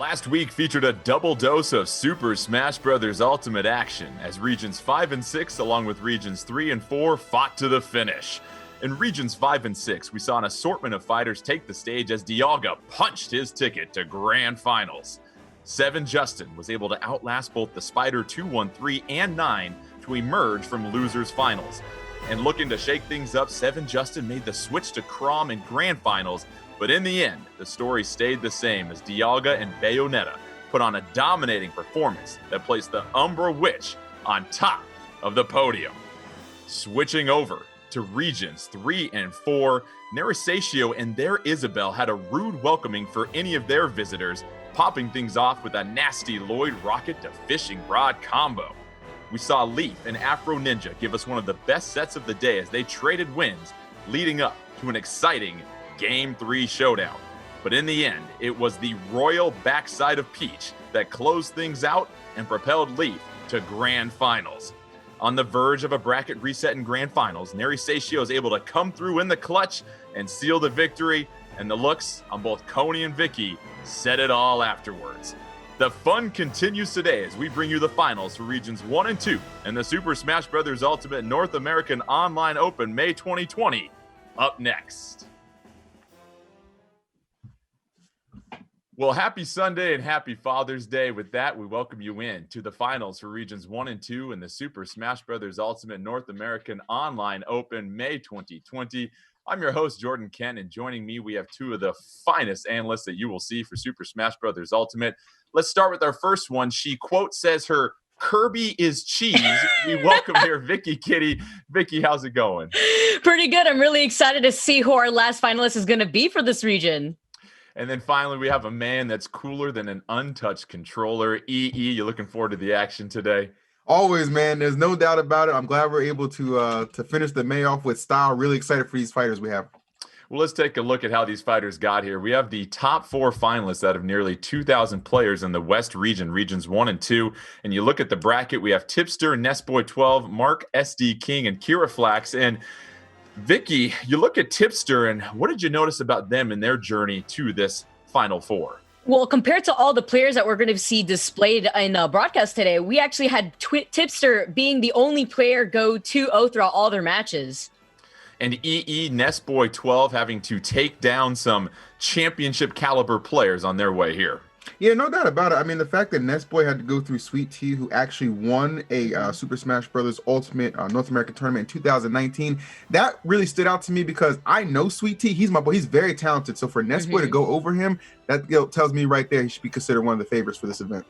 Last week featured a double dose of Super Smash Bros. Ultimate action as Regions 5 and 6, along with Regions 3 and 4, fought to the finish. In Regions 5 and 6, we saw an assortment of fighters take the stage as Dialga punched his ticket to Grand Finals. 7 Justin was able to outlast both the Spider 213 and 9 to emerge from Losers Finals. And looking to shake things up, 7 Justin made the switch to Chrom in Grand Finals, but in the end, the story stayed the same as Dialga and Bayonetta put on a dominating performance that placed the Umbra Witch on top of the podium. Switching over to Regions 3 and 4, Narasatio and their Isabelle had a rude welcoming for any of their visitors, popping things off with a nasty Lloyd Rocket to Fishing Rod combo. We saw Leaf and Afro Ninja give us one of the best sets of the day as they traded wins, leading up to an exciting Game 3 showdown. But in the end, it was the royal backside of Peach that closed things out and propelled Leaf to Grand Finals. On the verge of a bracket reset in Grand Finals, Narasatio is able to come through in the clutch and seal the victory, and the looks on both Coney and Vicky said it all afterwards. The fun continues today as we bring you the finals for Regions 1 and 2 in the Super Smash Bros. Ultimate North American Online Open May 2020. Up next. Well, happy Sunday and happy Father's Day. With that, we welcome you in to the finals for Regions 1 and 2 in the Super Smash Bros. Ultimate North American Online Open May 2020. I'm your host, Jordan Kent, and joining me, we have two of the finest analysts that you will see for Super Smash Bros. Ultimate. Let's start with our first one. She, quote, says her Kirby is cheese. We welcome here Vicky Kitty. Vicky, how's it going? Pretty good. I'm really excited to see who our last finalist is going to be for this region. And then finally, we have a man that's cooler than an untouched controller. You looking forward to the action today? Always, man. There's no doubt about it. I'm glad we're able to finish the May off with style. Really excited for these fighters we have. Well, let's take a look at how these fighters got here. We have the top 4 finalists out of nearly 2,000 players in the West region, Regions 1 and 2. And you look at the bracket, we have Tipster, Nestboy12, MarkSDKing, and KiraFlax. And Vicky, you look at Tipster, and what did you notice about them in their journey to this Final Four? Well, compared to all the players that we're going to see displayed in broadcast today, we actually had Tipster being the only player go 2-0 throughout all their matches. And Nestboy12 having to take down some championship caliber players on their way here. Yeah, no doubt about it. I mean, the fact that Nestboy had to go through Sweet Tea, who actually won a Super Smash Bros. Ultimate North American Tournament in 2019, that really stood out to me because I know Sweet Tea. He's my boy. He's very talented. So for Nestboy to go over him, that tells me right there he should be considered one of the favorites for this event.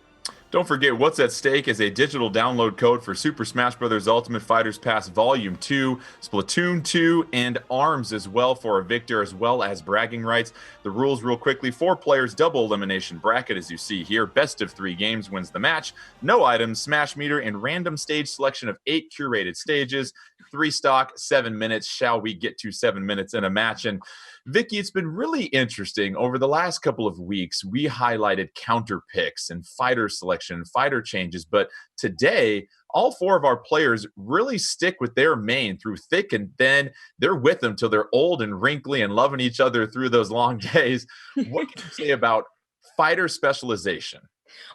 Don't forget, what's at stake is a digital download code for Super Smash Bros. Ultimate Fighters Pass Volume 2, Splatoon 2, and ARMS as well for a victor, as well as bragging rights. The rules real quickly: 4 players, double elimination bracket as you see here. Best of 3 games wins the match. No items, smash meter, and random stage selection of 8 curated stages. 3 stock, 7 minutes. Shall we get to 7 minutes in a match? And Vicky, it's been really interesting. Over the last couple of weeks, we highlighted counter picks and fighter selection, fighter changes. But today, all 4 of our players really stick with their main through thick and thin. They're with them till they're old and wrinkly and loving each other through those long days. What can you say about fighter specialization?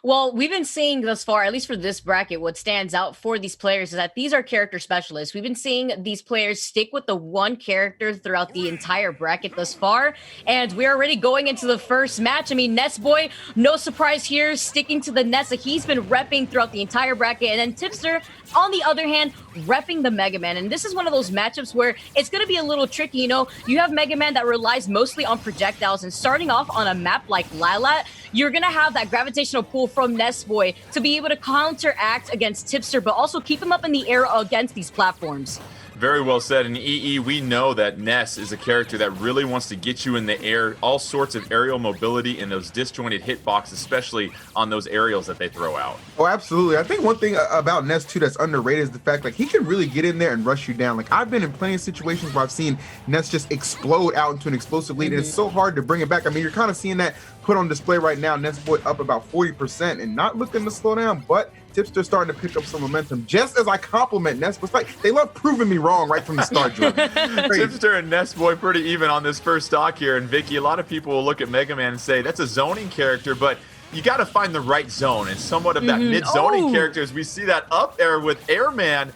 Well, we've been seeing thus far, at least for this bracket, what stands out for these players is that these are character specialists. We've been seeing these players stick with the one character throughout the entire bracket thus far, and we're already going into the first match. I mean, Nestboy, no surprise here, sticking to the Nest that he's been repping throughout the entire bracket, and then Tipster, on the other hand, repping the Mega Man. And this is one of those matchups where it's going to be a little tricky. You know, you have Mega Man that relies mostly on projectiles, and starting off on a map like Lilat, you're going to have that gravitational pull from Nestboy to be able to counteract against Tipster, but also keep him up in the air against these platforms. Very well said. And we know that Ness is a character that really wants to get you in the air, all sorts of aerial mobility and those disjointed hitboxes, especially on those aerials that they throw out. Oh, absolutely. I think one thing about Ness, too, that's underrated is the fact, like, he can really get in there and rush you down. Like, I've been in plenty of situations where I've seen Ness just explode out into an explosive lead, and it's so hard to bring it back. I mean, you're kind of seeing that put on display right now. Nestboy up about 40% and not looking to slow down, but Tipster starting to pick up some momentum. Just as I compliment Nest, it's like they love proving me wrong right from the start, Jordan. Tipster and Nestboy pretty even on this first stock here. And Vicky, a lot of people will look at Mega Man and say that's a zoning character, but you got to find the right zone and somewhat of that mid-zoning characters. We see that up air with Airman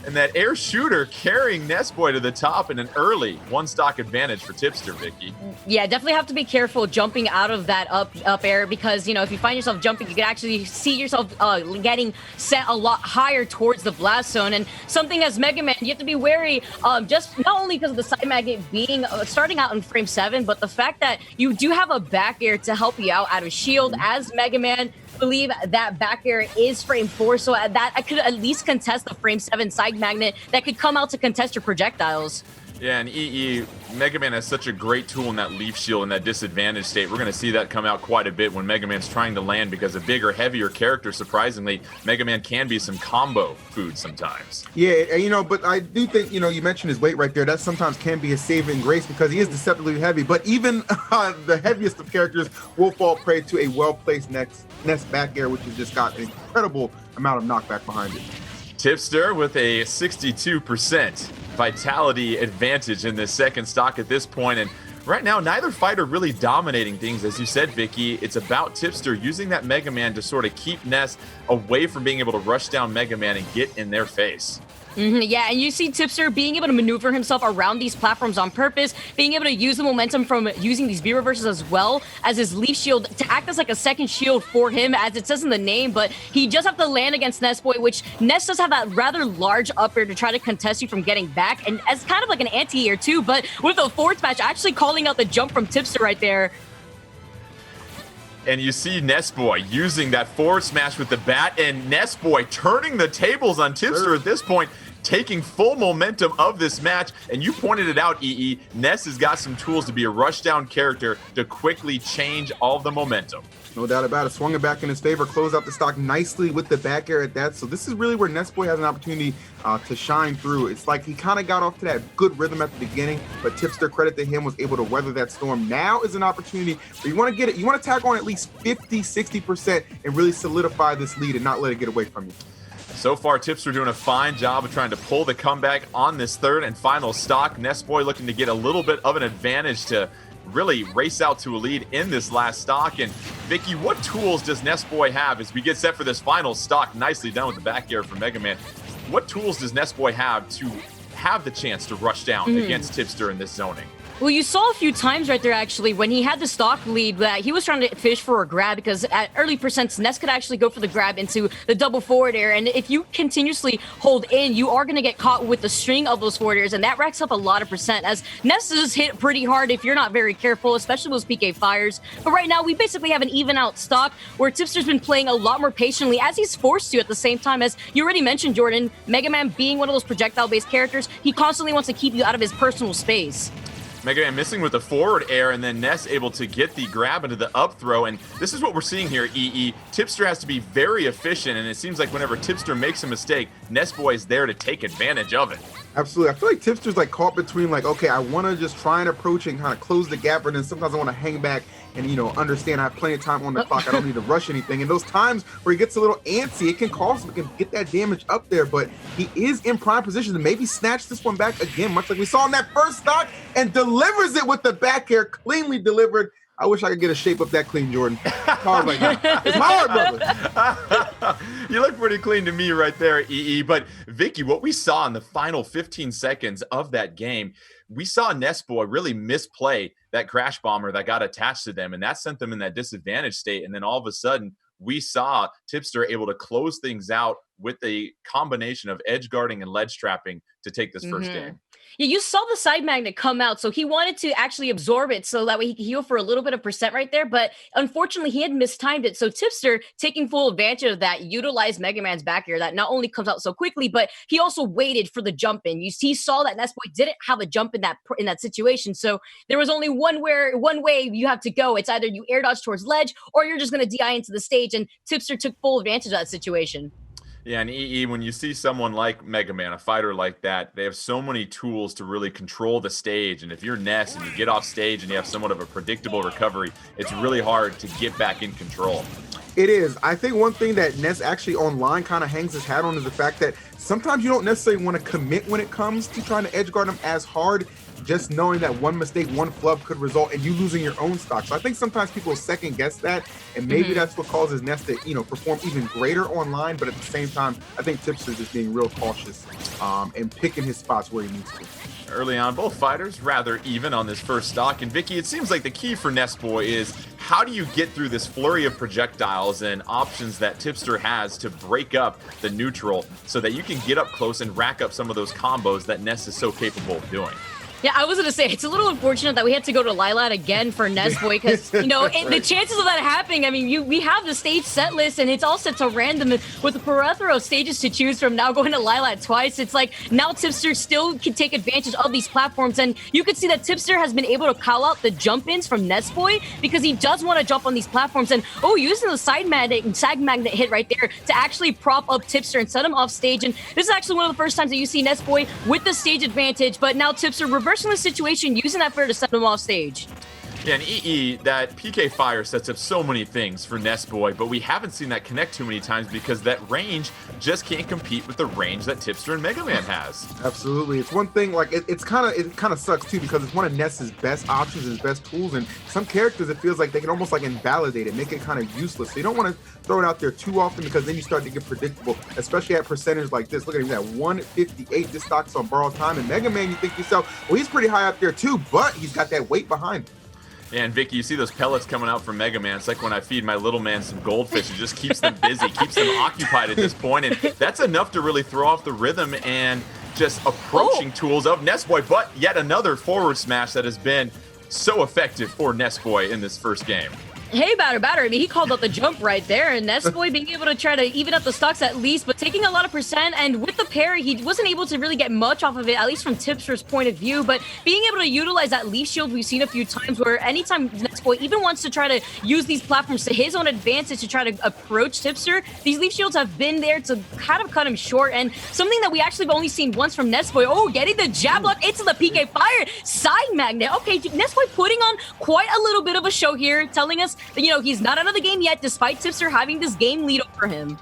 and that air shooter carrying Nestboy to the top in an early one-stock advantage for Tipster, Vicky. Yeah, definitely have to be careful jumping out of that up air because, you know, if you find yourself jumping, you can actually see yourself getting set a lot higher towards the blast zone. And something as Mega Man, you have to be wary, just not only because of the side magnet being starting out in frame 7, but the fact that you do have a back air to help you out of shield as Mega Man. Believe that back air is frame 4, so that I could at least contest the frame 7 side magnet that could come out to contest your projectiles. Yeah, and Mega Man has such a great tool in that leaf shield in that disadvantage state. We're going to see that come out quite a bit when Mega Man's trying to land because a bigger, heavier character, surprisingly, Mega Man can be some combo food sometimes. Yeah, you know, but I do think, you know, you mentioned his weight right there. That sometimes can be a saving grace because he is deceptively heavy. But even the heaviest of characters will fall prey to a well-placed Nest back air, which has just got an incredible amount of knockback behind it. Tipster with a 62% vitality advantage in this second stock at this point. And right now, neither fighter really dominating things. As you said, Vicky, it's about Tipster using that Mega Man to sort of keep Ness away from being able to rush down Mega Man and get in their face. Yeah, and you see Tipster being able to maneuver himself around these platforms on purpose, being able to use the momentum from using these B reverses as well as his leaf shield to act as like a second shield for him, as it says in the name, but he just have to land against Nestboy, which Ness does have that rather large up air to try to contest you from getting back, and as kind of like an anti-air too, but with a forward smash, actually calling out the jump from Tipster right there. And you see Nestboy using that forward smash with the bat, and Nestboy turning the tables on Tipster at this point, taking full momentum of this match. And you pointed it out, Ness has got some tools to be a rushdown character to quickly change all of the momentum. No doubt about it. Swung it back in his favor, closed out the stock nicely with the back air at that. So this is really where Nestboy has an opportunity to shine through. It's like he kind of got off to that good rhythm at the beginning, but Tipster, credit to him, was able to weather that storm. Now is an opportunity where you want to get it. You want to tack on at least 50, 60% and really solidify this lead and not let it get away from you. So far, Tipster doing a fine job of trying to pull the comeback on this third and final stock. Nestboy looking to get a little bit of an advantage to really race out to a lead in this last stock. And Vicky, what tools does Nestboy have as we get set for this final stock? Nicely done with the back air from Mega Man. What tools does Nestboy have to have the chance to rush down against Tipster in this zoning? Well, you saw a few times right there, actually, when he had the stock lead, that he was trying to fish for a grab because at early percents, Ness could actually go for the grab into the double forward air. And if you continuously hold in, you are going to get caught with the string of those forward airs, and that racks up a lot of percent, as Ness is hit pretty hard if you're not very careful, especially those PK fires. But right now, we basically have an even out stock where Tipster's been playing a lot more patiently, as he's forced to at the same time. As you already mentioned, Jordan, Mega Man being one of those projectile-based characters, he constantly wants to keep you out of his personal space. Mega Man missing with the forward air, and then Ness able to get the grab into the up throw. And this is what we're seeing here, Tipster has to be very efficient, and it seems like whenever Tipster makes a mistake, Nestboy is there to take advantage of it. Absolutely. I feel like Tipster's like caught between like, okay, I want to just try and approach and kind of close the gap, and then sometimes I want to hang back and, you know, understand I have plenty of time on the clock. I don't need to rush anything. And those times where he gets a little antsy, it can cost him, it can get that damage up there, but he is in prime position to maybe snatch this one back again, much like we saw in that first stock, and delivers it with the back air, cleanly delivered. I wish I could get a shape up that clean, Jordan. It's hard right now. It's hard, brother. You look pretty clean to me right there, But Vicky, what we saw in the final 15 seconds of that game, we saw Nestboy really misplay that crash bomber that got attached to them, and that sent them in that disadvantage state. And then all of a sudden, we saw Tipster able to close things out with a combination of edge guarding and ledge trapping to take this first game. Yeah, you saw the side magnet come out, so he wanted to actually absorb it so that way he could heal for a little bit of percent right there, but unfortunately he had mistimed it. So Tipster, taking full advantage of that, utilized Mega Man's back air that not only comes out so quickly, but he also waited for the jump in. He saw that Nestboy didn't have a jump in that situation, so there was only one way you have to go. It's either you air dodge towards ledge or you're just going to DI into the stage, and Tipster took full advantage of that situation. Yeah, and when you see someone like Mega Man, a fighter like that, they have so many tools to really control the stage. And if you're Ness and you get off stage and you have somewhat of a predictable recovery, it's really hard to get back in control. It is. I think one thing that Ness actually online kind of hangs his hat on is the fact that sometimes you don't necessarily want to commit when it comes to trying to edge guard him as hard. just knowing that one mistake, one flub could result in you losing your own stock. So I think sometimes people second guess that, and maybe that's what causes Ness to, perform even greater online. But at the same time, I think Tipster just being real cautious and picking his spots where he needs to. Early on, both fighters rather even on this first stock. And Vicky, it seems like the key for Nessboy is how do you get through this flurry of projectiles and options that Tipster has to break up the neutral so that you can get up close and rack up some of those combos that Ness is so capable of doing. Yeah, I was going to say, it's a little unfortunate that we had to go to Lilat again for Nessboy because, the chances of that happening, I mean, we have the stage set list and it's all set to random with a plethora of stages to choose from. Now going to Lilat twice, it's like now Tipster still can take advantage of these platforms. And you can see that Tipster has been able to call out the jump-ins from Nessboy because he does want to jump on these platforms. And, using the sag magnet hit right there to actually prop up Tipster and set him off stage. And this is actually one of the first times that you see Nessboy with the stage advantage, but now Tipster reversing the situation, using that fair to send him off stage. Yeah, and EE, that PK Fire sets up so many things for Nessboy, but we haven't seen that connect too many times because that range just can't compete with the range that Tipster and Mega Man has. Absolutely. It's one thing, like, it kind of sucks too because it's one of Ness's best options, his best tools, and some characters it feels like they can almost like invalidate it, make it kind of useless. So you don't want to throw it out there too often because then you start to get predictable, especially at percentage like this. Look at him at 158. This stock's on borrowed time, and Mega Man, you think to yourself, well, he's pretty high up there too, but he's got that weight behind him. Yeah, and Vicky, you see those pellets coming out from Mega Man. It's like when I feed my little man some goldfish. It just keeps them busy, keeps them occupied at this point, and that's enough to really throw off the rhythm and just approaching tools of Nessboy. But yet another forward smash that has been so effective for Nessboy in this first game. Hey, batter. I mean, he called out the jump right there, and Nessboy being able to try to even up the stocks at least, but taking a lot of percent, and with the parry, he wasn't able to really get much off of it, at least from Tipster's point of view, but being able to utilize that leaf shield we've seen a few times where anytime Nessboy even wants to try to use these platforms to his own advantage to try to approach Tipster, these leaf shields have been there to kind of cut him short, and something that we actually have only seen once from Nessboy, getting the jab block into the PK Fire, side magnet. Okay, Nessboy putting on quite a little bit of a show here, telling us he's not out of the game yet, despite Tipster having this game lead over him.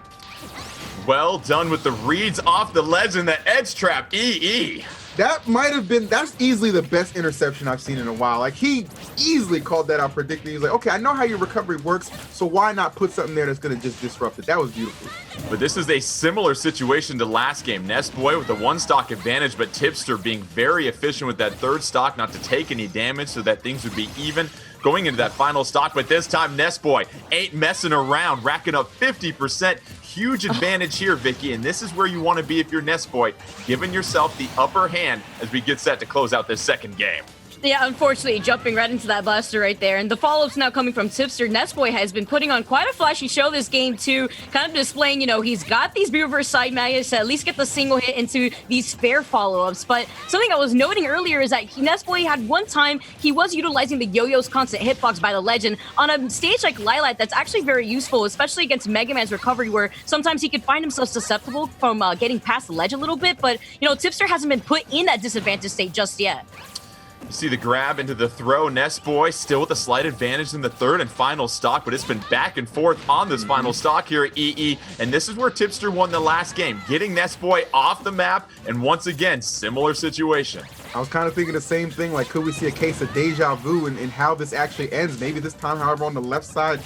Well done with the reads off the ledge and the edge trap, EE. That's easily the best interception I've seen in a while. Like, he easily called that out, predicting. He's like, okay, I know how your recovery works, so why not put something there that's going to just disrupt it? That was beautiful. But this is a similar situation to last game. Nessboy with the one stock advantage, but Tipster being very efficient with that third stock not to take any damage so that things would be even going into that final stock. But this time, Nessboy ain't messing around, racking up 50%. Huge advantage here, Vicky, and this is where you want to be if you're Nessboy, giving yourself the upper hand as we get set to close out this second game. Yeah, unfortunately, jumping right into that blaster right there. And the follow-ups now coming from Tipster. Nessboy has been putting on quite a flashy show this game, too. Kind of displaying, he's got these reverse side magnets to at least get the single hit into these fair follow-ups. But something I was noting earlier is that Nessboy had one time, he was utilizing the yo-yo's constant hitbox by the legend on a stage like Lilat that's actually very useful, especially against Mega Man's recovery, where sometimes he could find himself susceptible from getting past the ledge a little bit. But, Tipster hasn't been put in that disadvantage state just yet. You see the grab into the throw. Nessboy still with a slight advantage in the third and final stock, but it's been back and forth on this final stock here at EE. And this is where Tipster won the last game, getting Nessboy off the map. And once again, similar situation. I was kind of thinking the same thing, like, could we see a case of deja vu in how this actually ends? Maybe this time, however, on the left side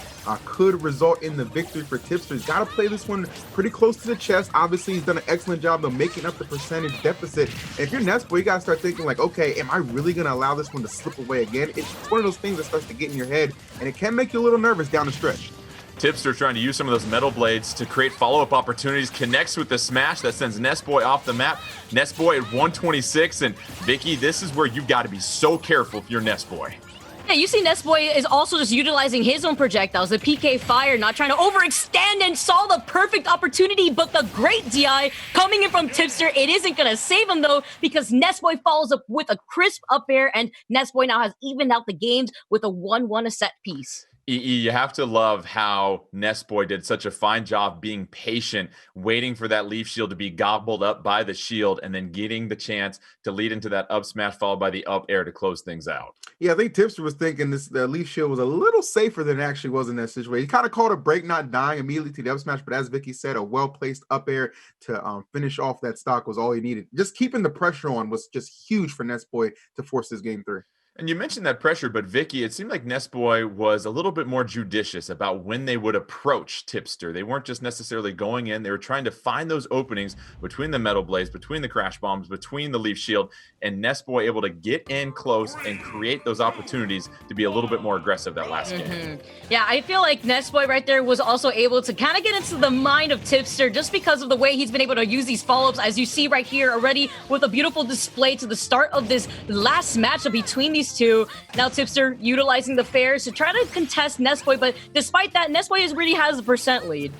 could result in the victory for Tipster. He's got to play this one pretty close to the chest. Obviously, he's done an excellent job of making up the percentage deficit. And if you're Nessboy, you got to start thinking, like, okay, am I really going to allow this one to slip away again? It's one of those things that starts to get in your head, and it can make you a little nervous down the stretch. Tipster trying to use some of those metal blades to create follow-up opportunities, connects with the smash that sends Nessboy off the map. Nessboy at 126, and Vicky, this is where you've got to be so careful if you're Nessboy. Yeah, you see Nessboy is also just utilizing his own projectiles, the PK Fire, not trying to overextend, and saw the perfect opportunity, but the great DI coming in from Tipster. It isn't going to save him, though, because Nessboy follows up with a crisp up air, and Nessboy now has evened out the games with a 1-1 a set piece. EE, you have to love how Nessboy did such a fine job being patient, waiting for that leaf shield to be gobbled up by the shield, and then getting the chance to lead into that up smash followed by the up air to close things out. Yeah, I think Tipster was thinking the Leaf Shield was a little safer than it actually was in that situation. He kind of called a break, not dying immediately to the up smash, but as Vicky said, a well-placed up air to finish off that stock was all he needed. Just keeping the pressure on was just huge for Nestboy to force this game through. And you mentioned that pressure, but Vicky, it seemed like Nestboy was a little bit more judicious about when they would approach Tipster. They weren't just necessarily going in; they were trying to find those openings between the Metal Blades, between the Crash Bombs, between the Leaf Shield, and Nestboy able to get in close and create those opportunities to be a little bit more aggressive that last game. Yeah, I feel like Nestboy right there was also able to kind of get into the mind of Tipster just because of the way he's been able to use these follow-ups, as you see right here already with a beautiful display to the start of this last matchup between these two. Now Tipster utilizing the fairs to try to contest Nestboy, but despite that, Nestboy really has the percent lead.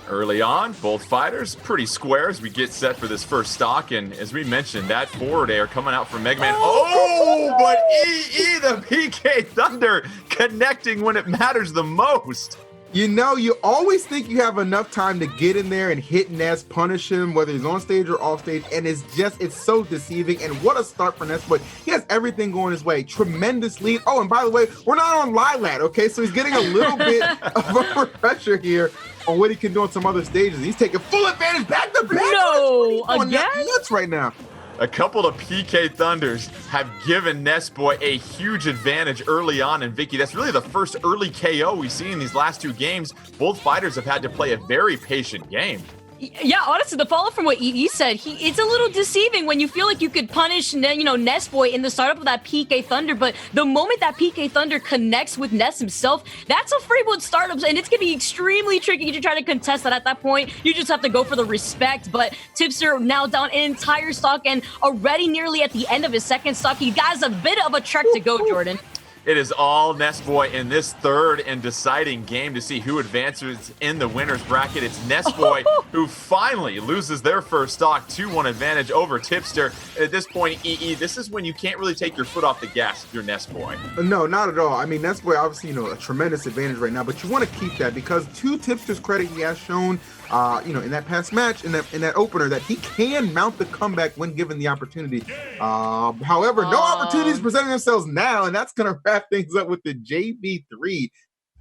Early on, both fighters pretty square as we get set for this first stock, and as we mentioned, that forward air coming out from Mega Man. But EE, the PK Thunder, connecting when it matters the most. You know, you always think you have enough time to get in there and hit Nest, punish him, whether he's on stage or off stage, and it's so deceiving. And what a start for Nest, but he has everything going his way. Tremendous lead. Oh, and by the way, we're not on Lilat, okay? So he's getting a little bit of a pressure here on what he can do on some other stages. He's taking full advantage back to back. No, again? Nuts right now. A couple of PK Thunders have given Nestboy a huge advantage early on, and Vicky, that's really the first early KO we've seen in these last two games. Both fighters have had to play a very patient game. Yeah, honestly, the follow from what EE said, it's a little deceiving when you feel like you could punish, Nestboy in the startup of that PK Thunder, but the moment that PK Thunder connects with Nest himself, that's a free wood startup, and it's going to be extremely tricky to try to contest that at that point. You just have to go for the respect, but Tipster now down an entire stock and already nearly at the end of his second stock. He has a bit of a trek to go, Jordan. It is all Nestboy in this third and deciding game to see who advances in the winner's bracket. It's Nestboy who finally loses their first stock, 2-1 advantage over Tipster. And at this point, EE, this is when you can't really take your foot off the gas if you're Nestboy. No, not at all. I mean, Nestboy obviously, a tremendous advantage right now, but you want to keep that because to Tipster's credit, he has shown in that past match, in that opener, that he can mount the comeback when given the opportunity. However, no opportunities presenting themselves now, and that's going to wrap things up with the JB3.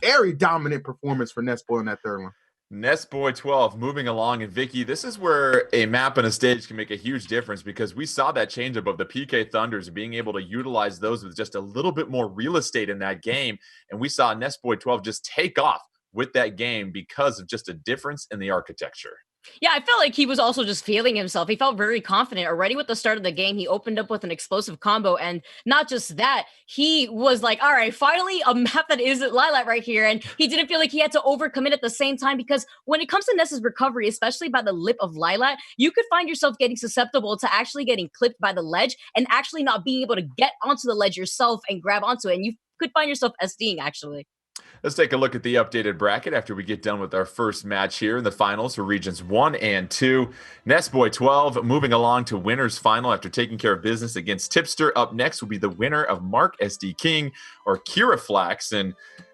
Very dominant performance for Nestboy in that third one. Nestboy 12 moving along, and Vicky, this is where a map and a stage can make a huge difference because we saw that changeup of the PK Thunders being able to utilize those with just a little bit more real estate in that game, and we saw Nestboy 12 just take off with that game because of just a difference in the architecture. Yeah, I felt like he was also just feeling himself. He felt very confident already with the start of the game. He opened up with an explosive combo, and not just that, he was like, all right, finally a map that isn't Lilat right here, and he didn't feel like he had to overcommit at the same time because when it comes to Ness's recovery, especially by the lip of Lilat, you could find yourself getting susceptible to actually getting clipped by the ledge and actually not being able to get onto the ledge yourself and grab onto it, and you could find yourself SDing actually. Let's take a look at the updated bracket after we get done with our first match here in the finals for regions 1 and 2. Nestboy 12 moving along to winners final after taking care of business against Tipster. Up next will be the winner of MarkSDKing or KiraFlax. And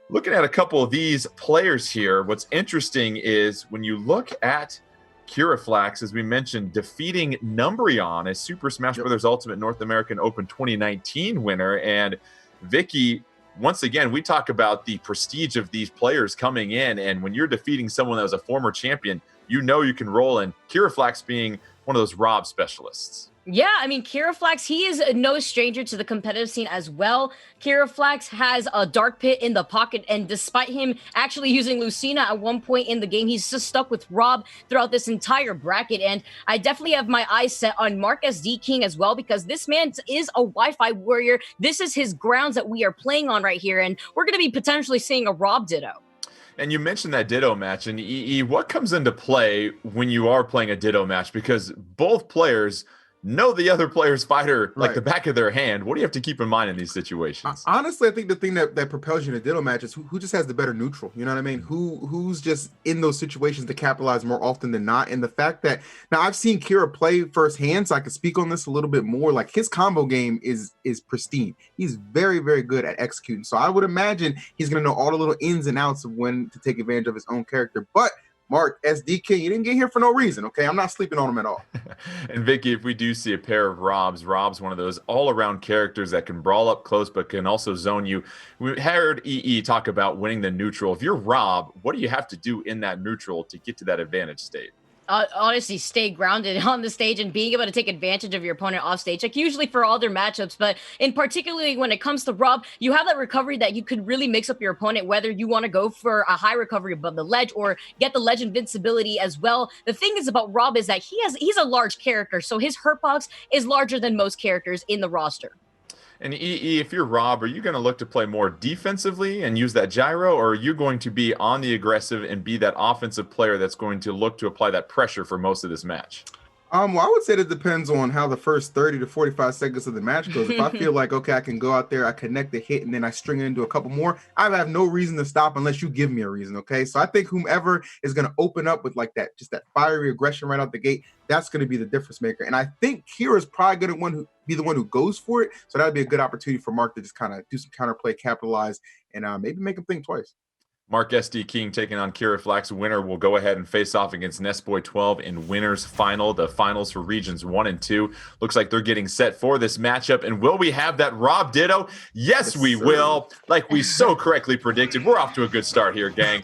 looking at a couple of these players here, what's interesting is when you look at KiraFlax, as we mentioned, defeating Numbreon, a Super Smash Bros. Ultimate North American Open 2019 winner. And Vicky, once again, we talk about the prestige of these players coming in, and when you're defeating someone that was a former champion, you know you can roll in. KiraFlax being one of those Rob specialists. Yeah, I mean, KiraFlax, he is no stranger to the competitive scene as well. KiraFlax has a dark pit in the pocket, and despite him actually using Lucina at one point in the game, he's just stuck with Rob throughout this entire bracket. And I definitely have my eyes set on MarkSDKing as well, because this man is a Wi-Fi warrior. This is his grounds that we are playing on right here, and we're going to be potentially seeing a Rob Ditto. And you mentioned that Ditto match, and EE, what comes into play when you are playing a Ditto match? Because both players know the other player's fighter like the back of their hand. What do you have to keep in mind in these situations? Honestly, I think the thing that propels you in a Ditto match is who just has the better neutral. You know what I mean? Who's just in those situations to capitalize more often than not. And the fact that now I've seen Kira play firsthand, so I can speak on this a little bit more. Like his combo game is pristine. He's very, very good at executing. So I would imagine he's going to know all the little ins and outs of when to take advantage of his own character. But MarkSDKing, you didn't get here for no reason, okay? I'm not sleeping on him at all. And Vicky, if we do see a pair of Robs one of those all-around characters that can brawl up close but can also zone you. We heard EE talk about winning the neutral. If you're Rob, what do you have to do in that neutral to get to that advantage state? Honestly, stay grounded on the stage and being able to take advantage of your opponent off stage, like usually for all their matchups, but in particularly when it comes to Rob, you have that recovery that you could really mix up your opponent, whether you want to go for a high recovery above the ledge or get the ledge invincibility as well. The thing is about Rob is that he's a large character, so his hurt box is larger than most characters in the roster. And EE, if you're Rob, are you going to look to play more defensively and use that gyro, or are you going to be on the aggressive and be that offensive player that's going to look to apply that pressure for most of this match? Well, I would say that depends on how the first 30 to 45 seconds of the match goes. If I feel like, okay, I can go out there, I connect the hit, and then I string it into a couple more, I have no reason to stop unless you give me a reason, okay? So I think whomever is going to open up with like that, just that fiery aggression right out the gate, that's going to be the difference maker. And I think Kira's probably going to be the one who goes for it. So that would be a good opportunity for Mark to just kind of do some counterplay, capitalize, and maybe make him think twice. MarkSDKing taking on KiraFlax. Winner will go ahead and face off against Nestboy 12 in winners final, the finals for regions 1 and 2. Looks like they're getting set for this matchup. And will we have that Rob Ditto? Yes, we will. Like we so correctly predicted. We're off to a good start here, gang.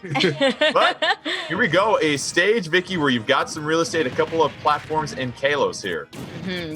But here we go. A stage, Vicky, where you've got some real estate, a couple of platforms and Kalos here.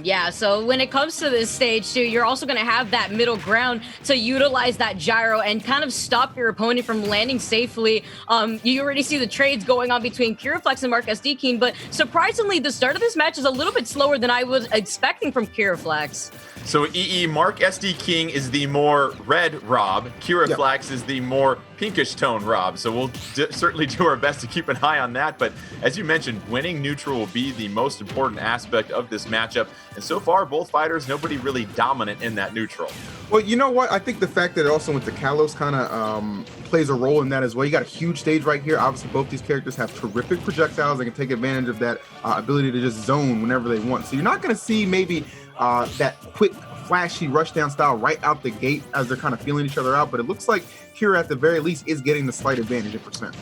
Yeah, so when it comes to this stage, too, you're also going to have that middle ground to utilize that gyro and kind of stop your opponent from landing safely. You already see the trades going on between KiraFlax and MarkSDKing, but surprisingly, the start of this match is a little bit slower than I was expecting from KiraFlax. So EE, MarkSDKing is the more red Rob. KiraFlax is the more pinkish tone Rob. So we'll certainly do our best to keep an eye on that. But as you mentioned, winning neutral will be the most important aspect of this matchup. And so far, both fighters, nobody really dominant in that neutral. Well, you know what? I think the fact that it also went to Kalos kind of plays a role in that as well. You got a huge stage right here. Obviously, both these characters have terrific projectiles. They can take advantage of that ability to just zone whenever they want. So you're not going to see maybe that quick, flashy rushdown style right out the gate as they're kind of feeling each other out. But it looks like Kira, at the very least, is getting the slight advantage in percent.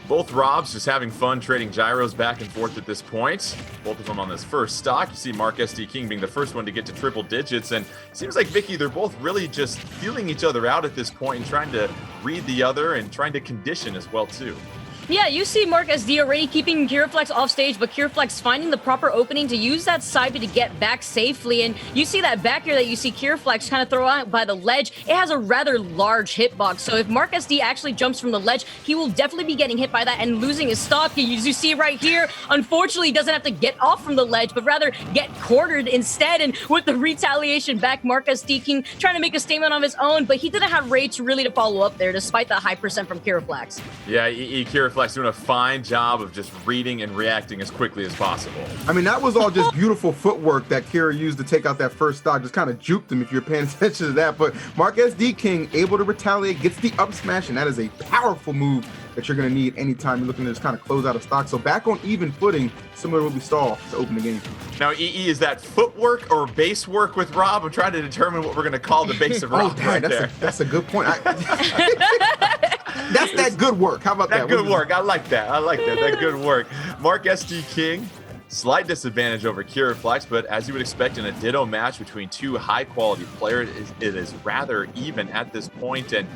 Both Robs just having fun trading gyros back and forth at this point. Both of them on this first stock. You see MarkSDKing being the first one to get to triple digits. And it seems like, Vicky, they're both really just feeling each other out at this point and trying to read the other and trying to condition as well, too. Yeah, you see MarkSD already keeping KiraFlax off stage, but KiraFlax finding the proper opening to use that side B to get back safely. And you see that back here that you see KiraFlax kind of throw out by the ledge. It has a rather large hitbox. So if MarkSD actually jumps from the ledge, he will definitely be getting hit by that and losing his stock. As you see right here, unfortunately, he doesn't have to get off from the ledge, but rather get cornered instead. And with the retaliation back, MarkSDKing trying to make a statement on his own, but he didn't have rage really to follow up there, despite the high percent from KiraFlax. Yeah, KiraFlax doing a fine job of just reading and reacting as quickly as possible. I mean, that was all just beautiful footwork that Kira used to take out that first stock. Just kind of juked him if you're paying attention to that. But MarkSDKing able to retaliate, gets the up smash, and that is a powerful move that you're going to need anytime you're looking to just kind of close out a stock. So back on even footing, similar to what we saw to open the game. Now, EE, is that footwork or base work with Rob? I'm trying to determine what we're going to call the base of Rob that's a good point. That's that good work. How about that? That good work. I like that. That good work. MarkSDKing, slight disadvantage over KiraFlax, but as you would expect in a ditto match between two high-quality players, it is rather even at this point. And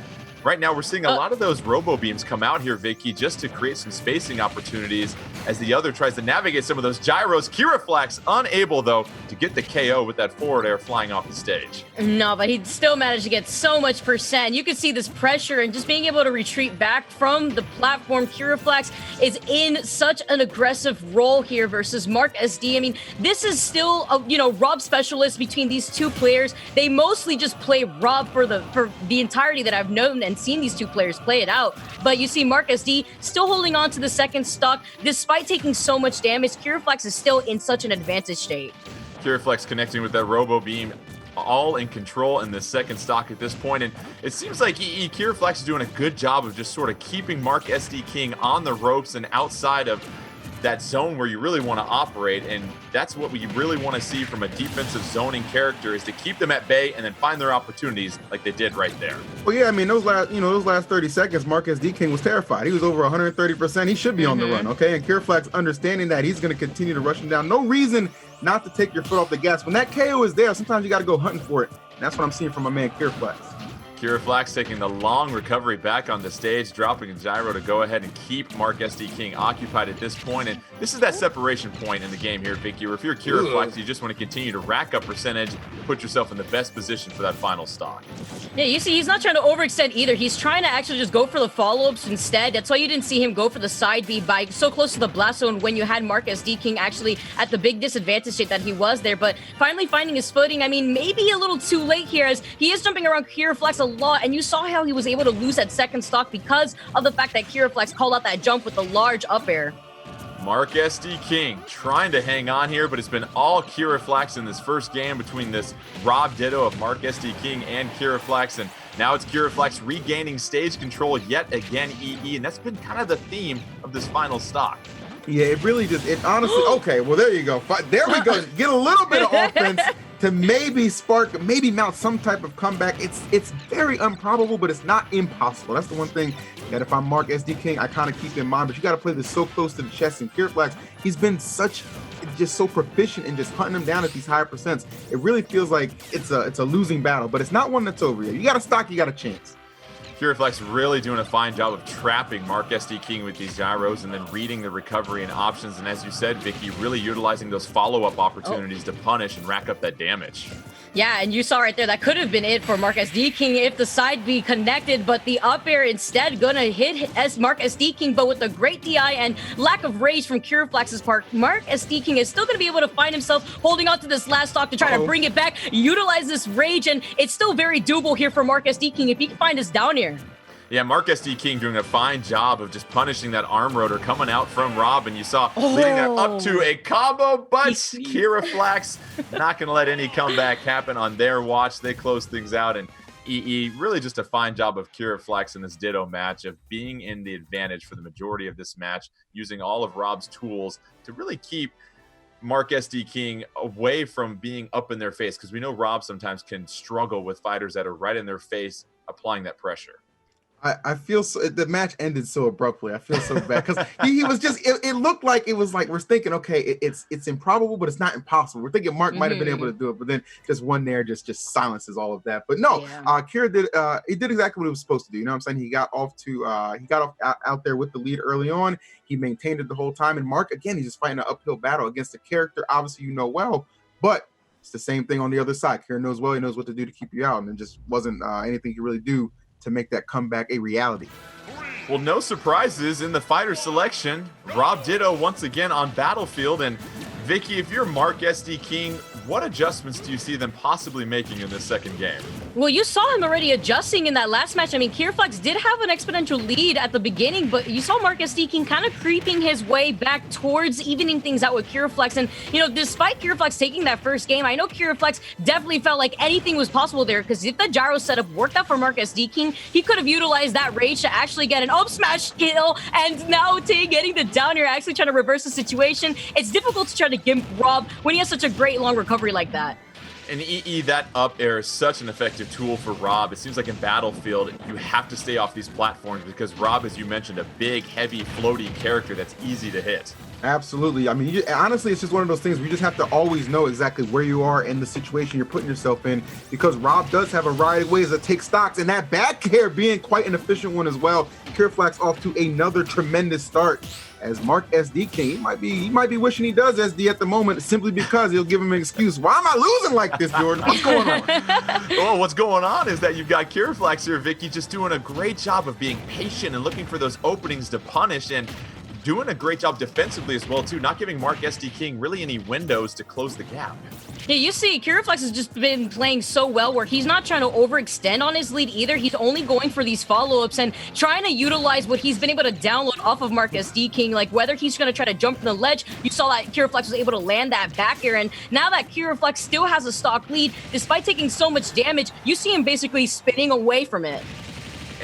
right now, we're seeing a lot of those robo beams come out here, Vicky, just to create some spacing opportunities as the other tries to navigate some of those gyros. KiraFlax unable, though, to get the KO with that forward air flying off the stage. No, but he still managed to get so much percent. You could see this pressure and just being able to retreat back from the platform. KiraFlax is in such an aggressive role here versus MarkSD. I mean, this is still a Rob specialist between these two players. They mostly just play Rob for the entirety that I've known and seen these two players play it out. But you see MarkSD still holding on to the second stock despite taking so much damage. KiraFlax is still in such an advantage state. KiraFlax connecting with that robo beam, all in control in the second stock at this point. And it seems like KiraFlax is doing a good job of just sort of keeping MarkSDKing on the ropes and outside of that zone where you really want to operate, and that's what we really want to see from a defensive zoning character, is to keep them at bay and then find their opportunities like they did right there. Well, yeah, I mean, those last 30 seconds, MarkSDKing was terrified. He was over 130%. He should be on the run, okay? And KiraFlax understanding that he's going to continue to rush him down. No reason not to take your foot off the gas. When that KO is there, sometimes you got to go hunting for it. And that's what I'm seeing from my man KiraFlax. KiraFlax taking the long recovery back on the stage, dropping a gyro to go ahead and keep MarkSDKing occupied at this point. And this is that separation point in the game here, Vicky, where if you're KiraFlax, you just want to continue to rack up percentage, put yourself in the best position for that final stock. Yeah, you see, he's not trying to overextend either. He's trying to actually just go for the follow-ups instead. That's why you didn't see him go for the side B by so close to the blast zone when you had MarkSDKing actually at the big disadvantage state that he was there. But finally finding his footing, I mean, maybe a little too late here, as he is jumping around KiraFlax a lot, and you saw how he was able to lose that second stock because of the fact that KiraFlax called out that jump with the large up air. MarkSDKing trying to hang on here, but it's been all KiraFlax in this first game between this Rob Ditto of MarkSDKing and KiraFlax, and now it's KiraFlax regaining stage control yet again, EE, and that's been kind of the theme of this final stock. Yeah, it really just, it honestly, okay, well, there you go. There we go. Get a little bit of offense to maybe mount some type of comeback. It's very improbable, but it's not impossible. That's the one thing that if I'm MarkSDKing, I kind of keep in mind, but you got to play this so close to the chest. And KiraFlax, he's been just so proficient in just hunting them down at these higher percents. It really feels like it's a losing battle, but it's not one that's over yet. You got a stock, you got a chance. KiraFlax really doing a fine job of trapping MarkSDKing with these gyros and then reading the recovery and options. And as you said, Vicky, really utilizing those follow-up opportunities to punish and rack up that damage. Yeah, and you saw right there, that could have been it for MarkSDKing if the side B connected, but the up air instead gonna hit MarkSDKing, but with the great DI and lack of rage from KiraFlax's part, MarkSDKing is still gonna be able to find himself holding on to this last stock to try to bring it back, utilize this rage, and it's still very doable here for MarkSDKing if he can find us down here. Yeah, MarkSDKing doing a fine job of just punishing that arm rotor coming out from Rob, and you saw leading that up to a combo, but KiraFlax not going to let any comeback happen on their watch. They close things out, and EE really just a fine job of KiraFlax in this Ditto match of being in the advantage for the majority of this match, using all of Rob's tools to really keep MarkSDKing away from being up in their face, because we know Rob sometimes can struggle with fighters that are right in their face applying that pressure. I feel so, the match ended so abruptly. I feel so bad because he was just, it looked like it was like we're thinking, okay, it's improbable, but it's not impossible. We're thinking Mark might have been able to do it, but then just one there just silences all of that. But no, Kira did he did exactly what he was supposed to do. You know what I'm saying? He got off out there with the lead early on. He maintained it the whole time. And Mark, again, he's just fighting an uphill battle against a character obviously you know well, but it's the same thing on the other side. Kira knows well, he knows what to do to keep you out, and it just wasn't anything he could really do to make that comeback a reality. Well, no surprises in the fighter selection. Rob Ditto once again on Battlefield. And Vicky, if you're MarkSDKing, what adjustments do you see them possibly making in this second game? Well, you saw him already adjusting in that last match. I mean, KiraFlax did have an exponential lead at the beginning, but you saw MarkSDKing kind of creeping his way back towards evening things out with KiraFlax. And, you know, despite KiraFlax taking that first game, I know KiraFlax definitely felt like anything was possible there, because if the gyro setup worked out for MarkSDKing, he could have utilized that rage to actually get an up smash kill, and now getting the down here, actually trying to reverse the situation. It's difficult to try to gimp Rob when he has such a great long recovery like that. And EE, that up air is such an effective tool for Rob. It seems like in Battlefield, you have to stay off these platforms because Rob, as you mentioned, a big, heavy, floaty character that's easy to hit. Absolutely. I mean, honestly, it's just one of those things where you just have to always know exactly where you are in the situation you're putting yourself in, because Rob does have a variety of ways to take stocks, and that back air being quite an efficient one as well. KiraFlax off to another tremendous start. As MarkSDKing, he might be wishing he does SD at the moment, simply because he'll give him an excuse. Why am I losing like this, Jordan? What's going on? Well, what's going on is that you've got KiraFlax here, Vicky, just doing a great job of being patient and looking for those openings to punish, and doing a great job defensively as well, too, not giving MarkSDKing really any windows to close the gap. Yeah, you see, KiraFlax has just been playing so well where he's not trying to overextend on his lead either. He's only going for these follow-ups and trying to utilize what he's been able to download off of MarkSDKing, like whether he's going to try to jump from the ledge. You saw that KiraFlax was able to land that back air, and now that KiraFlax still has a stock lead, despite taking so much damage, you see him basically spinning away from it.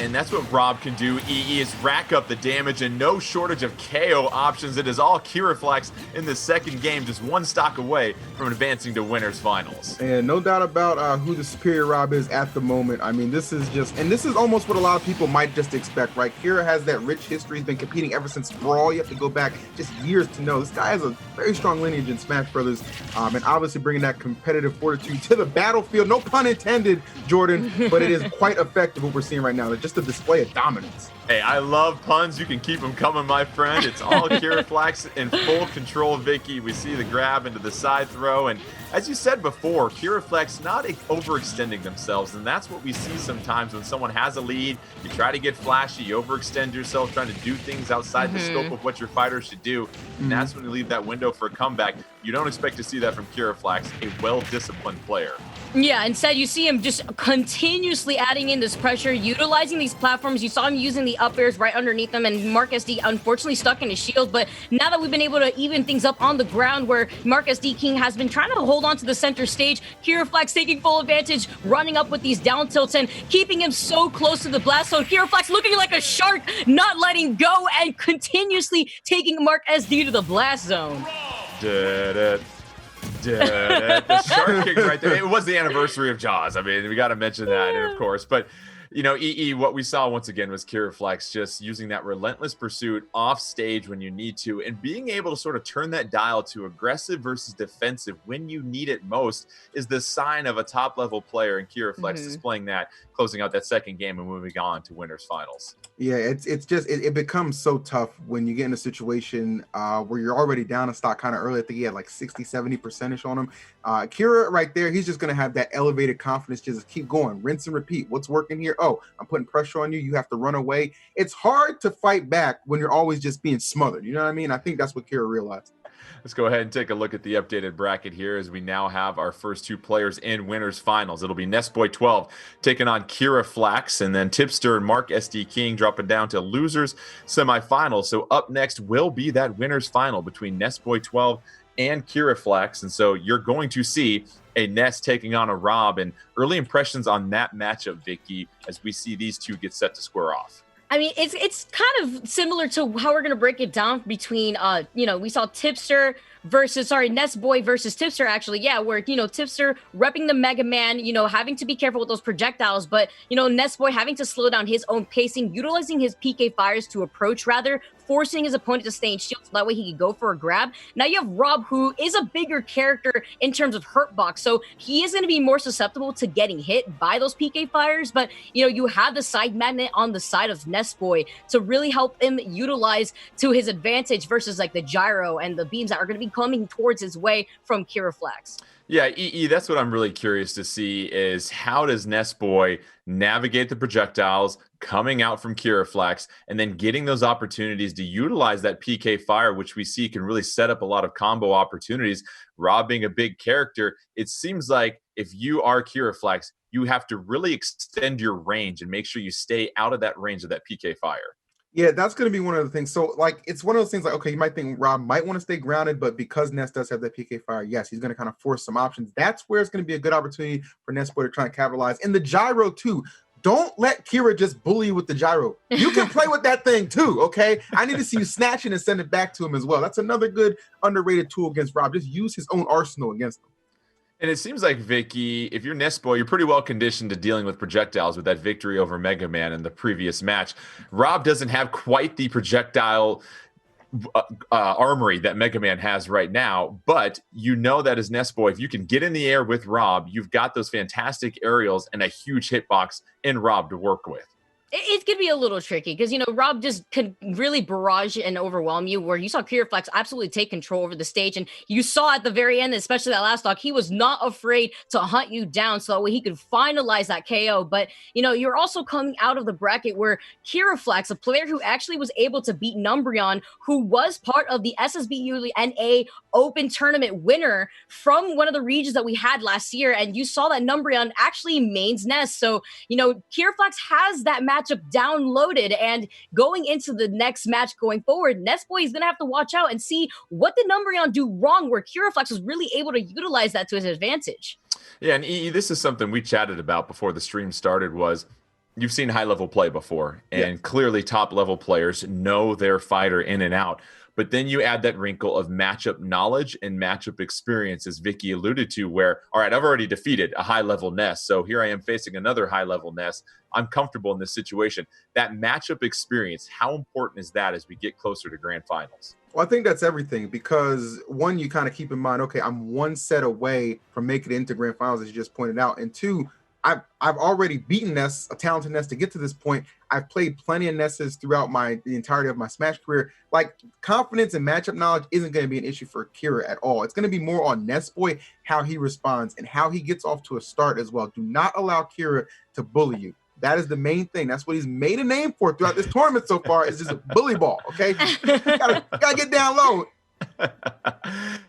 and that's what Rob can do. EE is rack up the damage and no shortage of KO options. It is all KiraFlax in the second game, just one stock away from advancing to winners finals. And no doubt about who the superior Rob is at the moment. I mean, this is almost what a lot of people might just expect, right? Kira has that rich history. He's been competing ever since Brawl. You have to go back just years to know. This guy has a very strong lineage in Smash Brothers, and obviously bringing that competitive fortitude to the battlefield. No pun intended, Jordan, but it is quite effective what we're seeing right now. It's just a display of dominance. Hey, I love puns. You can keep them coming, my friend. It's all KiraFlax in full control, Vicky. We see the grab into the side throw. And as you said before, KiraFlax not overextending themselves. And that's what we see sometimes when someone has a lead. You try to get flashy, you overextend yourself, trying to do things outside the scope of what your fighter should do. And that's when you leave that window for a comeback. You don't expect to see that from KiraFlax, a well-disciplined player. Yeah, instead you see him just continuously adding in this pressure, utilizing these platforms. You saw him using the up airs right underneath them, and MarkSD unfortunately stuck in his shield. But now that we've been able to even things up on the ground, where MarkSDKing has been trying to hold on to the center stage, KiraFlax taking full advantage, running up with these down tilts and keeping him so close to the blast zone. KiraFlax looking like a shark, not letting go and continuously taking MarkSD to the blast zone. The shark kick right there. It was the anniversary of Jaws. I mean, we got to mention that, of course. But, you know, EE, what we saw once again was KiraFlax just using that relentless pursuit off stage when you need to, and being able to sort of turn that dial to aggressive versus defensive when you need it most is the sign of a top level player, and KiraFlax displaying that, closing out that second game and moving on to winners finals. Yeah, it becomes so tough when you get in a situation where you're already down a stock kind of early. I think he had like 60-70% on him. Kira right there, he's just going to have that elevated confidence, just keep going, rinse and repeat. What's working here? Oh, I'm putting pressure on you. You have to run away. It's hard to fight back when you're always just being smothered. You know what I mean? I think that's what Kira realized. Let's go ahead and take a look at the updated bracket here as we now have our first two players in winners finals. It'll be Nestboy12 taking on KiraFlax, and then Tipster and MarkSDKing dropping down to losers semifinal. So up next will be that winners final between Nestboy12 and KiraFlax. And so you're going to see a Nest taking on a Rob, and early impressions on that matchup, Vicky, as we see these two get set to square off. I mean, it's kind of similar to how we're going to break it down between, you know, we saw Tipster versus, Nestboy versus Tipster, actually. Yeah, where, you know, Tipster repping the Mega Man, you know, having to be careful with those projectiles, but, you know, Nestboy having to slow down his own pacing, utilizing his PK fires to approach, rather, forcing his opponent to stay in shield so that way he could go for a grab. Now you have Rob, who is a bigger character in terms of hurt box, so he is going to be more susceptible to getting hit by those PK fires, but, you know, you have the side magnet on the side of Nestboy to really help him utilize to his advantage versus, like, the gyro and the beams that are going to be coming towards his way from KiraFlax. Yeah, EE, that's what I'm really curious to see is how does Nestboy navigate the projectiles coming out from KiraFlax and then getting those opportunities to utilize that PK fire, which we see can really set up a lot of combo opportunities. Rob being a big character, it seems like if you are KiraFlax, you have to really extend your range and make sure you stay out of that range of that PK fire. Yeah, that's going to be one of the things. So, like, it's one of those things like, okay, you might think Rob might want to stay grounded, but because Nest does have that PK fire, yes, he's going to kind of force some options. That's where it's going to be a good opportunity for Nestboy to try and capitalize. And the gyro, too. Don't let Kira just bully you with the gyro. You can play with that thing, too, okay? I need to see you snatch it and send it back to him as well. That's another good underrated tool against Rob. Just use his own arsenal against him. And it seems like, Vicky, if you're Nestboy, you're pretty well conditioned to dealing with projectiles with that victory over Mega Man in the previous match. Rob doesn't have quite the projectile armory that Mega Man has right now, but you know that as Nestboy, if you can get in the air with Rob, you've got those fantastic aerials and a huge hitbox in Rob to work with. It could be a little tricky because, you know, Rob just could really barrage and overwhelm you, where you saw KiraFlax absolutely take control over the stage. And you saw at the very end, especially that last stock, he was not afraid to hunt you down so that way he could finalize that KO. But, you know, you're also coming out of the bracket where KiraFlax, a player who actually was able to beat Numbreon, who was part of the SSBU NA Open Tournament winner from one of the regions that we had last year. And you saw that Numbreon actually mains Nest. So, you know, KiraFlax has that matchup downloaded, and going into the next match going forward, Nestboy is going to have to watch out and see what did Numbreon do wrong, where KiraFlax was really able to utilize that to his advantage. Yeah, and EE, this is something we chatted about before the stream started was you've seen high-level play before, and clearly top-level players know their fighter in and out. But then you add that wrinkle of matchup knowledge and matchup experience, as Vicky alluded to, where, all right, I've already defeated a high-level Ness, so here I am facing another high-level Ness. I'm comfortable in this situation. That matchup experience, how important is that as we get closer to grand finals? Well, I think that's everything, because one, you kind of keep in mind, okay, I'm one set away from making it into grand finals, as you just pointed out. And two, I've already beaten Ness, a talented Ness, to get to this point. I've played plenty of Nesses throughout the entirety of my Smash career. Like, confidence and matchup knowledge isn't going to be an issue for Kira at all. It's going to be more on Nessboy, how he responds and how he gets off to a start as well. Do not allow Kira to bully you. That is the main thing. That's what he's made a name for throughout this tournament so far, is just a bully ball, okay? gotta get down low.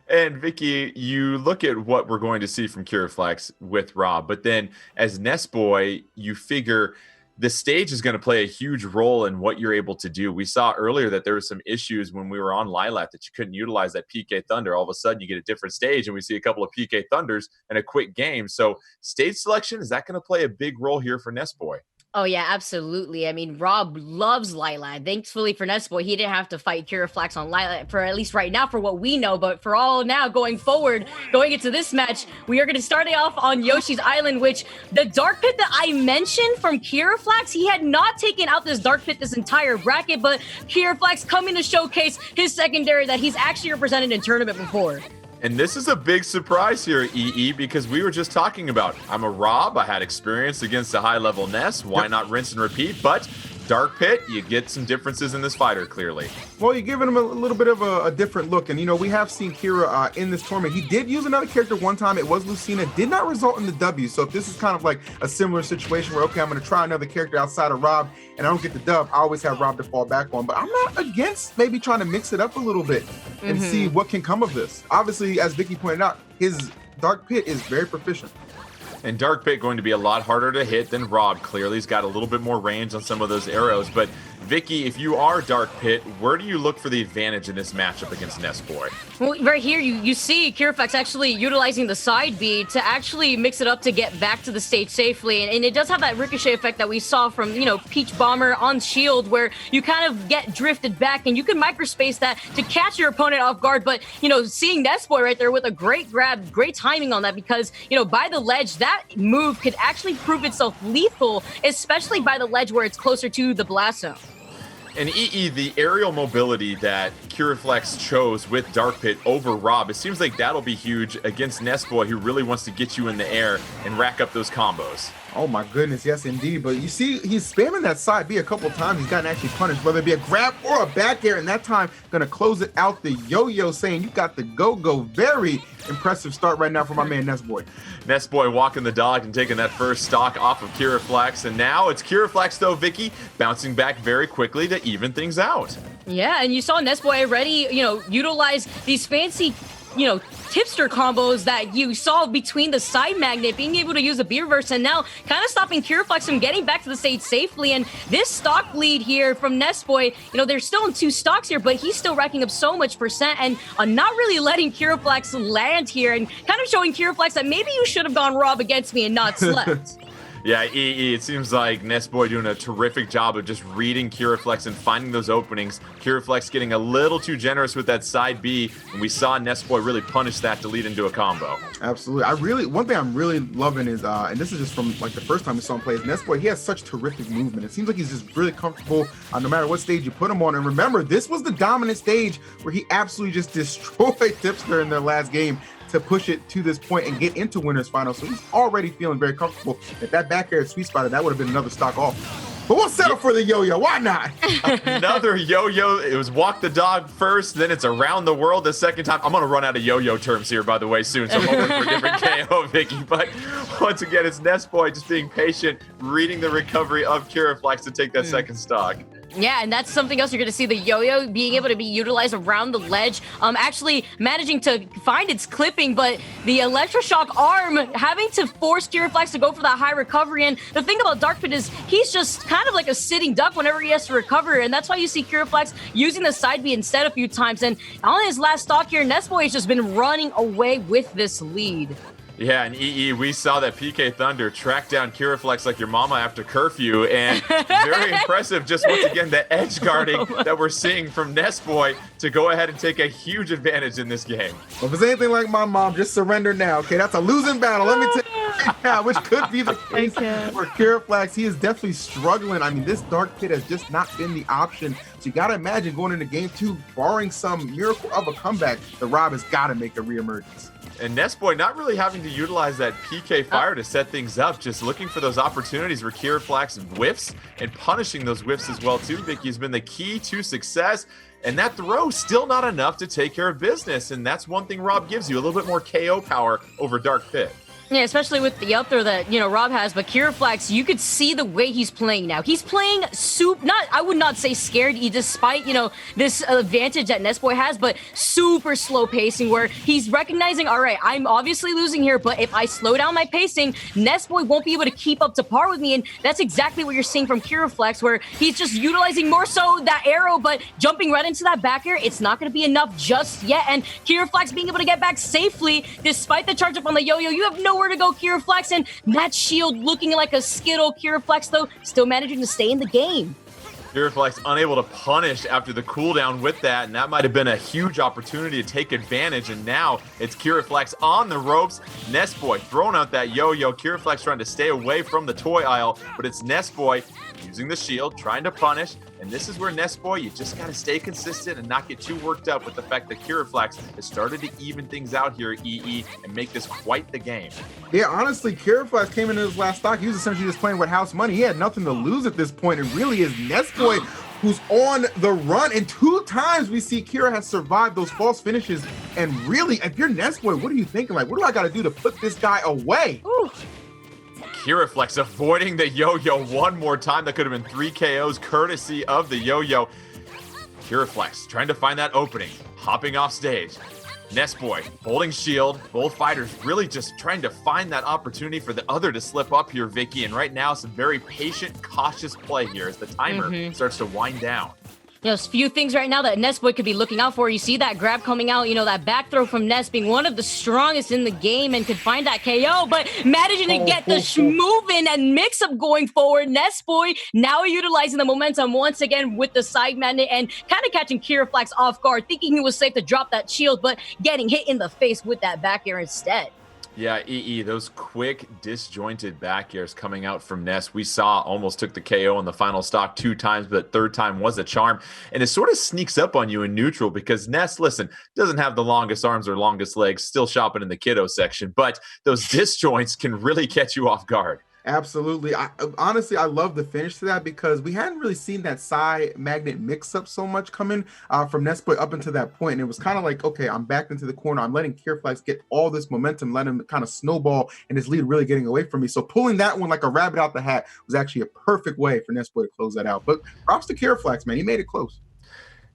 And Vicky, you look at what we're going to see from KiraFlax with Rob, but then as Nessboy, you figure the stage is going to play a huge role in what you're able to do. We saw earlier that there were some issues when we were on Lilat that you couldn't utilize that PK Thunder. All of a sudden, you get a different stage, and we see a couple of PK Thunders and a quick game. So stage selection, is that going to play a big role here for Nessboy? Oh, yeah, absolutely. I mean, Rob loves Lilat. Thankfully for Nessboy, he didn't have to fight KiraFlax on Lilat, for at least right now, for what we know. But for all now, going forward, going into this match, we are going to start it off on Yoshi's Island, which the Dark Pit that I mentioned from KiraFlax, he had not taken out this Dark Pit this entire bracket, but KiraFlax coming to showcase his secondary that he's actually represented in tournament before. And this is a big surprise here, EE, because we were just talking about, I'm a Rob, I had experience against a high-level Ness, why not rinse and repeat? But Dark Pit, you get some differences in this fighter, clearly. Well, you're giving him a little bit of a different look. And, you know, we have seen Kira in this tournament. He did use another character one time. It was Lucina. Did not result in the W. So if this is kind of like a similar situation where, okay, I'm going to try another character outside of Rob and I don't get the dub, I always have Rob to fall back on. But I'm not against maybe trying to mix it up a little bit and see what can come of this. Obviously, as Vicky pointed out, his Dark Pit is very proficient. And Dark Pit going to be a lot harder to hit than Rob. Clearly, he's got a little bit more range on some of those arrows. But Vicky, if you are Dark Pit, where do you look for the advantage in this matchup against Nessboy? Well, right here, you see KiraFlax actually utilizing the side B to actually mix it up to get back to the stage safely. And it does have that ricochet effect that we saw from, you know, Peach Bomber on Shield, where you kind of get drifted back and you can microspace that to catch your opponent off guard. But, you know, seeing Nessboy right there with a great grab, great timing on that, because, you know, by the ledge, that move could actually prove itself lethal, especially by the ledge where it's closer to the blast zone. And EE, the aerial mobility that KiraFlax chose with Dark Pit over Rob, it seems like that'll be huge against Nessboy, who really wants to get you in the air and rack up those combos. Oh my goodness, yes indeed. But you see, he's spamming that side B a couple of times. He's gotten actually punished, whether it be a grab or a back air, and that time gonna close it out. The yo-yo saying you got the go-go. Very impressive start right now for my man Nessboy. Nessboy walking the dog and taking that first stock off of KiraFlax, and now it's KiraFlax though, Vicky, bouncing back very quickly to even things out. Yeah, and you saw Nessboy already, you know, utilize these fancy, you know, tipster combos that you saw between the side magnet, being able to use a B-reverse, and now kind of stopping KiraFlax from getting back to the stage safely. And this stock lead here from Nessboy, you know, they're still in 2 stocks here, but he's still racking up so much percent and not really letting KiraFlax land here, and kind of showing KiraFlax that maybe you should have gone Rob against me and not slept. Yeah, EE, it seems like Nessboy doing a terrific job of just reading KiraFlax and finding those openings. KiraFlax getting a little too generous with that side B, and we saw Nessboy really punish that to lead into a combo. Absolutely. One thing I'm really loving is, and this is just from like the first time we saw him play, is Nessboy, he has such terrific movement. It seems like he's just really comfortable no matter what stage you put him on. And remember, this was the dominant stage where he absolutely just destroyed Tipster in their last game to push it to this point and get into winners final. So he's already feeling very comfortable. If that back air sweet spotted, that would have been another stock off. But we'll settle for the yo-yo. Why not? Another yo-yo. It was walk the dog first, then it's around the world the second time. I'm going to run out of yo-yo terms here, by the way, soon, so I'm hoping for a different KO, Vicky. But once again, it's Nessboy just being patient, reading the recovery of KiraFlax to take that second stock. Yeah, and that's something else you're going to see, the yo-yo being able to be utilized around the ledge, actually managing to find its clipping, but the electroshock arm having to force KiraFlax to go for that high recovery. And the thing about Dark Pit is he's just kind of like a sitting duck whenever he has to recover, and that's why you see KiraFlax using the side B instead a few times. And on his last stock here, Nessboy has just been running away with this lead. Yeah, and we saw that PK Thunder track down KiraFlax like your mama after curfew, and very impressive just once again the edge guarding that we're seeing from Nestboy to go ahead and take a huge advantage in this game. Well, if it's anything like my mom, just surrender now, okay? That's a losing battle, let me tell you right now, which could be the case for KiraFlax. He is definitely struggling. I mean, this Dark Pit has just not been the option. So you got to imagine going into game 2, barring some miracle of a comeback, the Rob has got to make a reemergence. And Nestboy not really having to utilize that PK fire to set things up, just looking for those opportunities where KiraFlax whiffs and punishing those whiffs as well too. Vicky has been the key to success. And that throw still not enough to take care of business. And that's one thing Rob gives you, a little bit more KO power over Dark Pit. Yeah, especially with the up throw that, Rob has. But KiraFlax, you could see the way he's playing now. He's playing I would not say scared, despite, this advantage that Nestboy has, but super slow pacing where he's recognizing, all right, I'm obviously losing here, but if I slow down my pacing, Nestboy won't be able to keep up to par with me. And that's exactly what you're seeing from KiraFlax, where he's just utilizing more so that arrow, but jumping right into that back air, it's not going to be enough just yet. And KiraFlax being able to get back safely, despite the charge up on the yo-yo, you have nowhere to go, KiraFlax, and that shield looking like a skittle. KiraFlax, though, still managing to stay in the game. KiraFlax unable to punish after the cooldown with that, and that might have been a huge opportunity to take advantage, and now it's KiraFlax on the ropes. Nestboy throwing out that yo-yo. KiraFlax trying to stay away from the toy aisle, but it's Nestboy using the shield, trying to punish, and this is where Nestboy, you just got to stay consistent and not get too worked up with the fact that KiraFlax has started to even things out here, and make this quite the game. Yeah, honestly, KiraFlax came into his last stock. He was essentially just playing with house money. He had nothing to lose at this point. It really is Nestboy who's on the run. And 2 times we see Kira has survived those false finishes. And really, if you're Nestboy, what are you thinking? Like, what do I got to do to put this guy away? Ooh. KiraFlax avoiding the yo-yo one more time. That could have been 3 KOs courtesy of the yo-yo. KiraFlax trying to find that opening, hopping off stage. Nestboy holding shield. Both fighters really just trying to find that opportunity for the other to slip up here, Vicky. And right now, some very patient, cautious play here as the timer starts to wind down. A few things right now that Nestboy could be looking out for. You see that grab coming out, that back throw from Nest being one of the strongest in the game and could find that KO, but managing to get the moving and mix up going forward. Nestboy now utilizing the momentum once again with the side magnet and kind of catching KiraFlax off guard, thinking he was safe to drop that shield, but getting hit in the face with that back air instead. Yeah, those quick, disjointed back airs coming out from Nest. We saw almost took the KO in the final stock 2 times, but third time was a charm. And it sort of sneaks up on you in neutral because Nest, listen, doesn't have the longest arms or longest legs, still shopping in the kiddo section, but those disjoints can really catch you off guard. Absolutely. Honestly, I love the finish to that because we hadn't really seen that side magnet mix up so much coming from Nestboy up until that point. And it was kind of like, okay, I'm backed into the corner. I'm letting KiraFlax get all this momentum, letting him kind of snowball and his lead really getting away from me. So pulling that one like a rabbit out the hat was actually a perfect way for Nestboy to close that out. But props to KiraFlax, man. He made it close.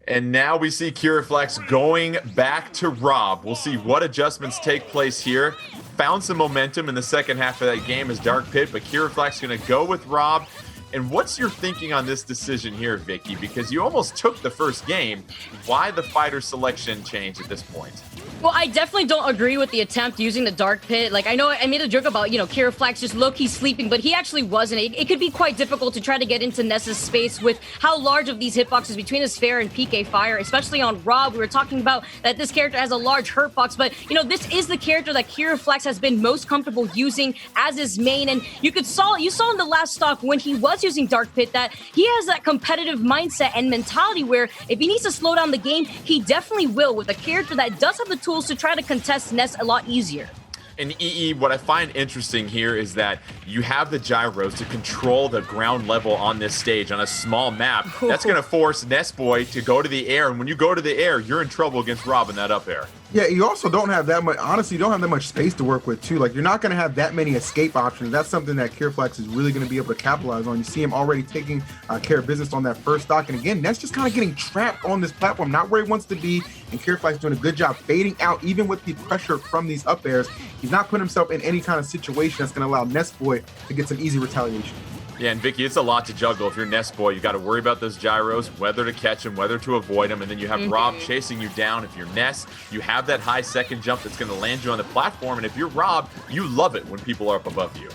And now we see KiraFlax going back to Rob. We'll see what adjustments take place here. Found some momentum in the second half of that game as Dark Pit, but KiraFlax going to go with Rob. And what's your thinking on this decision here, Vicky? Because you almost took the first game. Why the fighter selection change at this point? Well, I definitely don't agree with the attempt using the Dark Pit. Like, I know I made a joke about, KiraFlax just low-key sleeping, but he actually wasn't. It could be quite difficult to try to get into Ness's space with how large of these hitboxes between his fair and PK fire, especially on Rob. We were talking about that this character has a large hurt box, but, this is the character that KiraFlax has been most comfortable using as his main. And you saw in the last stock when he was using Dark Pit that he has that competitive mindset and mentality where if he needs to slow down the game, he definitely will with a character that does have the tools to try to contest Ness a lot easier. And what I find interesting here is that you have the gyros to control the ground level on this stage on a small map. That's going to force Nestboy to go to the air. And when you go to the air, you're in trouble against Rob in that up air. Yeah, you also don't have that much, honestly, you don't have that much space to work with too. Like, you're not going to have that many escape options. That's something that KiraFlax is really going to be able to capitalize on. You see him already taking care of business on that first stock. And again, that's just kind of getting trapped on this platform, not where he wants to be. And KiraFlax doing a good job fading out, even with the pressure from these up airs. He's not putting himself in any kind of situation that's going to allow Nestboy to get some easy retaliation. Yeah, and Vicky, it's a lot to juggle. If you're Nest Boy, you got to worry about those gyros, whether to catch them, whether to avoid them, and then you have Rob chasing you down. If you're Nest, you have that high second jump that's going to land you on the platform, and if you're Rob, you love it when people are up above you.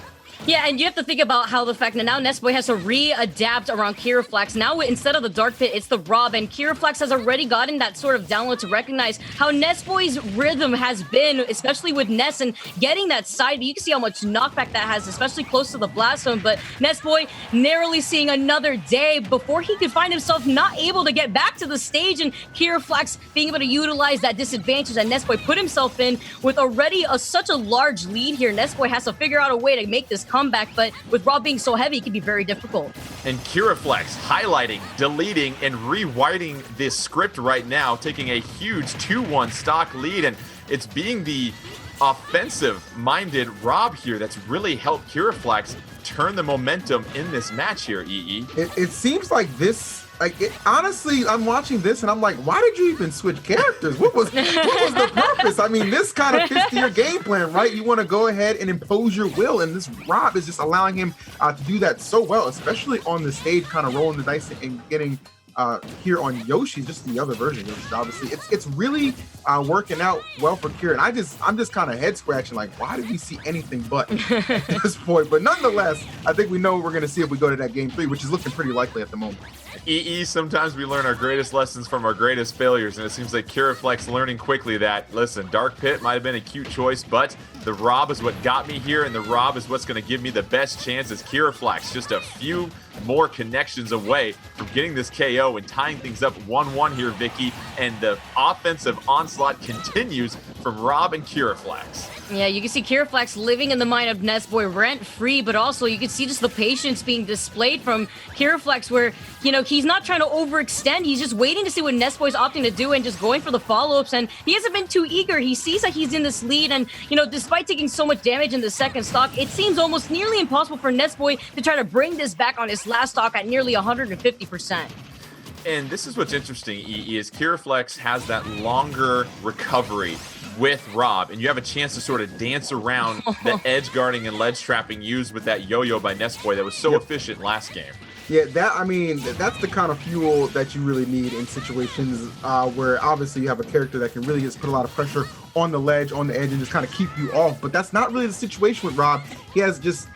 Yeah, and you have to think about how the fact that now Nestboy has to readapt around KiraFlax. Now, instead of the Dark Pit, it's the Rob, and KiraFlax has already gotten that sort of download to recognize how Nestboy's rhythm has been, especially with Nest, and getting that side B. You can see how much knockback that has, especially close to the Blast Zone, but Nestboy narrowly seeing another day before he could find himself not able to get back to the stage, and KiraFlax being able to utilize that disadvantage that Nestboy put himself in with already such a large lead here. Nestboy has to figure out a way to make this comeback, but with Rob being so heavy, it can be very difficult. And KiraFlax highlighting, deleting, and rewriting this script right now, taking a huge 2-1 stock lead, and it's being the offensive-minded Rob here that's really helped KiraFlax turn the momentum in this match here, EE. It seems like this. Honestly, I'm watching this and I'm like, why did you even switch characters? What was the purpose? I mean, this kind of fits to your game plan, right? You want to go ahead and impose your will, and this Rob is just allowing him to do that so well, especially on the stage, kind of rolling the dice and getting here on Yoshi, just the other version of Yoshi, obviously. It's really working out well for Kira, and I'm just kind of head scratching, like, why did we see anything but at this point? But nonetheless, I think we know what we're going to see if we go to that game 3, which is looking pretty likely at the moment. EE, sometimes we learn our greatest lessons from our greatest failures, and it seems like KiraFlax learning quickly that, listen, Dark Pit might have been a cute choice, but the Rob is what got me here, and the Rob is what's going to give me the best chance as KiraFlax just a few more connections away from getting this KO and tying things up 1-1 here, Vicky, and the offensive onslaught continues from Rob and KiraFlax. Yeah, you can see KiraFlax living in the mind of Nestboy rent-free, but also you can see just the patience being displayed from KiraFlax where, you know, he's not trying to overextend. He's just waiting to see what Nestboy's opting to do and just going for the follow-ups, and he hasn't been too eager. He sees that he's in this lead, and, you know, despite taking so much damage in the second stock, it seems almost nearly impossible for Nestboy to try to bring this back on his last stock at nearly 150%. And this is what's interesting, EE, is KiraFlax has that longer recovery with Rob, and you have a chance to sort of dance around the edge guarding and ledge trapping used with that yo-yo by Nestboy that was so efficient last game. Yeah, that's the kind of fuel that you really need in situations where obviously you have a character that can really just put a lot of pressure on the ledge, on the edge, and just kind of keep you off. But that's not really the situation with Rob. He has just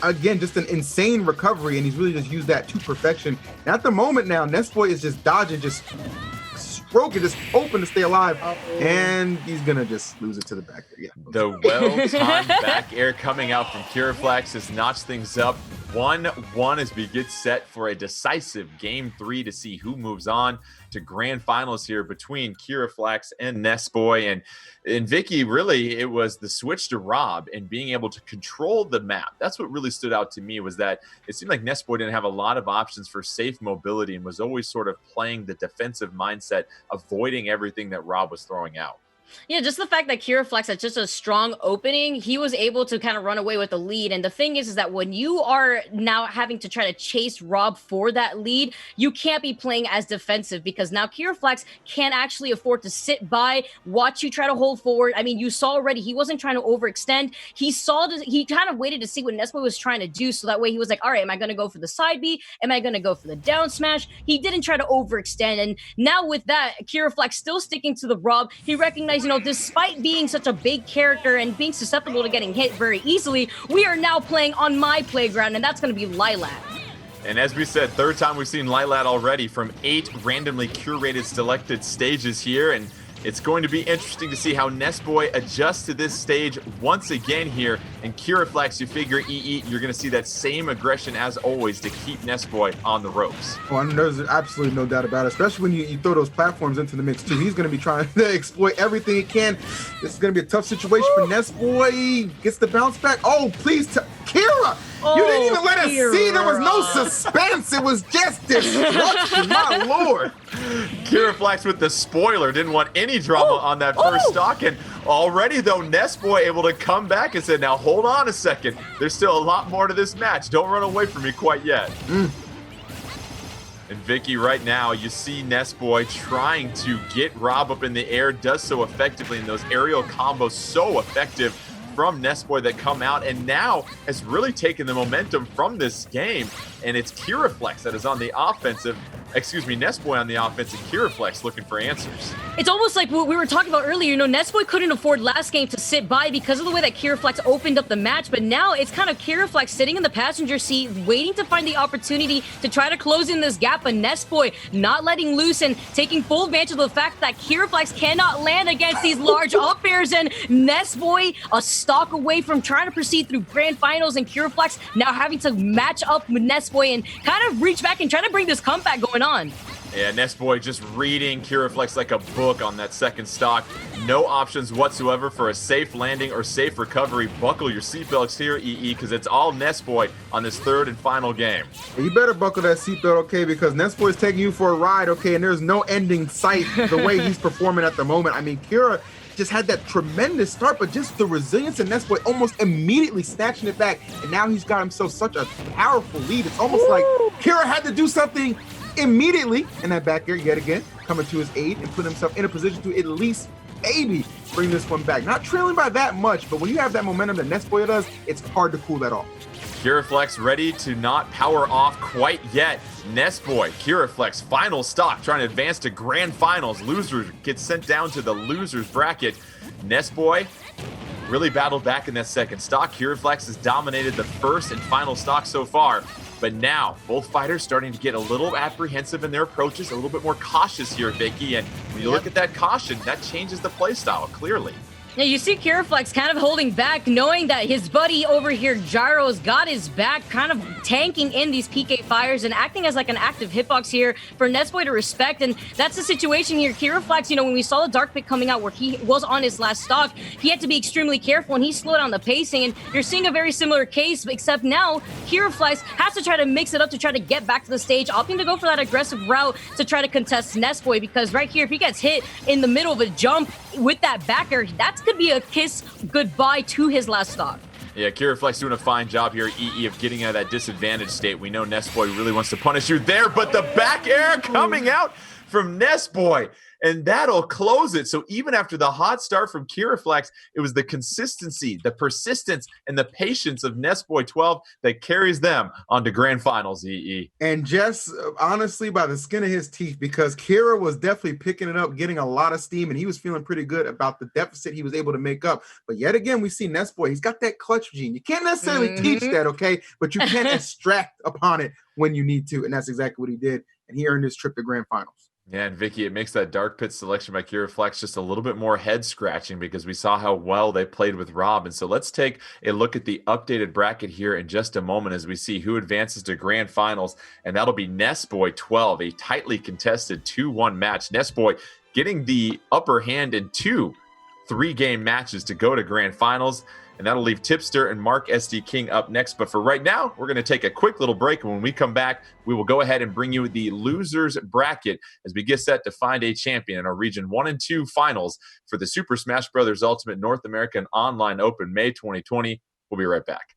an insane recovery, and he's really just used that to perfection. And at the moment now, Nestboy is just dodging, just broken, just hoping to stay alive, and he's gonna just lose it to the back there. Yeah. The well-timed back air coming out from KiraFlax has notched things up 1-1 as we get set for a decisive game 3 to see who moves on to grand finals here between KiraFlax and Nestboy. And Vicky, really, it was the switch to Rob and being able to control the map. That's what really stood out to me, was that it seemed like Nestboy didn't have a lot of options for safe mobility and was always sort of playing the defensive mindset, avoiding everything that Rob was throwing out. Yeah, just the fact that KiraFlax had just a strong opening, he was able to kind of run away with the lead. And the thing is that when you are now having to try to chase Rob for that lead, you can't be playing as defensive, because now KiraFlax can't actually afford to sit by, watch you try to hold forward. I mean, you saw already, he wasn't trying to overextend. He kind of waited to see what Nestboy was trying to do. So that way he was like, all right, am I going to go for the side B? Am I going to go for the down smash? He didn't try to overextend. And now with that, KiraFlax still sticking to the Rob. He recognized, you know, despite being such a big character and being susceptible to getting hit very easily, we are now playing on my playground, and that's going to be Lilat. And as we said, third time we've seen Lilat already from 8 randomly curated selected stages here, and it's going to be interesting to see how Nestboy adjusts to this stage once again here. And KiraFlax, you figure, EE, you're going to see that same aggression as always to keep Nestboy on the ropes. Well, there's absolutely no doubt about it, especially when you throw those platforms into the mix too. He's going to be trying to exploit everything he can. This is going to be a tough situation for Nestboy. Gets the bounce back. Oh, please, Kira! You didn't even let us see. There was no suspense. It was just destruction, my lord. KiraFlax with the spoiler. Didn't want any drama on that first stock. And already, though, Nestboy able to come back and said, now hold on a second. There's still a lot more to this match. Don't run away from me quite yet. And Vicky, right now, you see Nestboy trying to get Rob up in the air. Does so effectively. And those aerial combos so effective from Nestboy that come out and now has really taken the momentum from this game. And it's KiraFlax that is on the offensive. Nestboy on the offensive, KiraFlax looking for answers. It's almost like what we were talking about earlier. Nestboy couldn't afford last game to sit by because of the way that KiraFlax opened up the match, but now it's kind of KiraFlax sitting in the passenger seat, waiting to find the opportunity to try to close in this gap, but Nestboy not letting loose and taking full advantage of the fact that KiraFlax cannot land against these large up airs, and Nestboy a stock away from trying to proceed through grand finals, and KiraFlax now having to match up with Nestboy and kind of reach back and try to bring this comeback going on. Yeah, Nestboy just reading KiraFlax like a book on that second stock. No options whatsoever for a safe landing or safe recovery. Buckle your seatbelts here, EE, because it's all Nestboy on this third and final game. You better buckle that seatbelt, okay, because Nestboy's taking you for a ride, okay, and there's no ending sight the way he's performing at the moment. I mean, Kira just had that tremendous start, but just the resilience in Nestboy almost immediately snatching it back, and now he's got himself such a powerful lead. It's almost like Kira had to do something immediately in that back air yet again, coming to his aid and put himself in a position to at least maybe bring this one back. Not trailing by that much, but when you have that momentum that Nestboy does, it's hard to cool that off. KiraFlax ready to not power off quite yet. Nestboy, KiraFlax, final stock, trying to advance to grand finals. Loser gets sent down to the losers bracket. Nestboy really battled back in that second stock. KiraFlax has dominated the first and final stock so far. But now, both fighters starting to get a little apprehensive in their approaches, a little bit more cautious here, Vicky. And when you look at that caution, that changes the play style, clearly. Yeah, you see KiraFlax kind of holding back, knowing that his buddy over here, Gyro's got his back, kind of tanking in these PK fires and acting as like an active hitbox here for Nestboy to respect. And that's the situation here. KiraFlax, when we saw the Dark Pit coming out where he was on his last stock, he had to be extremely careful and he slowed down the pacing. And you're seeing a very similar case, except now KiraFlax has to try to mix it up to try to get back to the stage, opting to go for that aggressive route to try to contest Nestboy, because right here, if he gets hit in the middle of a jump with that backer, that's could be a kiss goodbye to his last stock. Yeah, KiraFlax doing a fine job here, EE, of getting out of that disadvantaged state. We know Nestboy really wants to punish you there, but the back air coming out from Nestboy, and that'll close it. So even after the hot start from KiraFlax, it was the consistency, the persistence, and the patience of Nestboy 12 that carries them on to grand finals, EE. And just honestly, by the skin of his teeth, because Kira was definitely picking it up, getting a lot of steam, and he was feeling pretty good about the deficit he was able to make up. But yet again, we see Nestboy, he's got that clutch gene. You can't necessarily teach that, okay? But you can extract upon it when you need to, and that's exactly what he did. And he earned his trip to grand finals. Yeah, and Vicky, it makes that Dark Pit selection by KiraFlax just a little bit more head-scratching because we saw how well they played with Rob. And so let's take a look at the updated bracket here in just a moment as we see who advances to grand finals, and that'll be Nestboy 12, a tightly contested 2-1 match. Nestboy getting the upper hand in 2 3-game matches to go to grand finals. And that'll leave Tipster and MarkSDKing up next. But for right now, we're going to take a quick little break. And when we come back, we will go ahead and bring you the losers bracket as we get set to find a champion in our Region 1 and 2 finals for the Super Smash Bros. Ultimate North American Online Open May 2020. We'll be right back.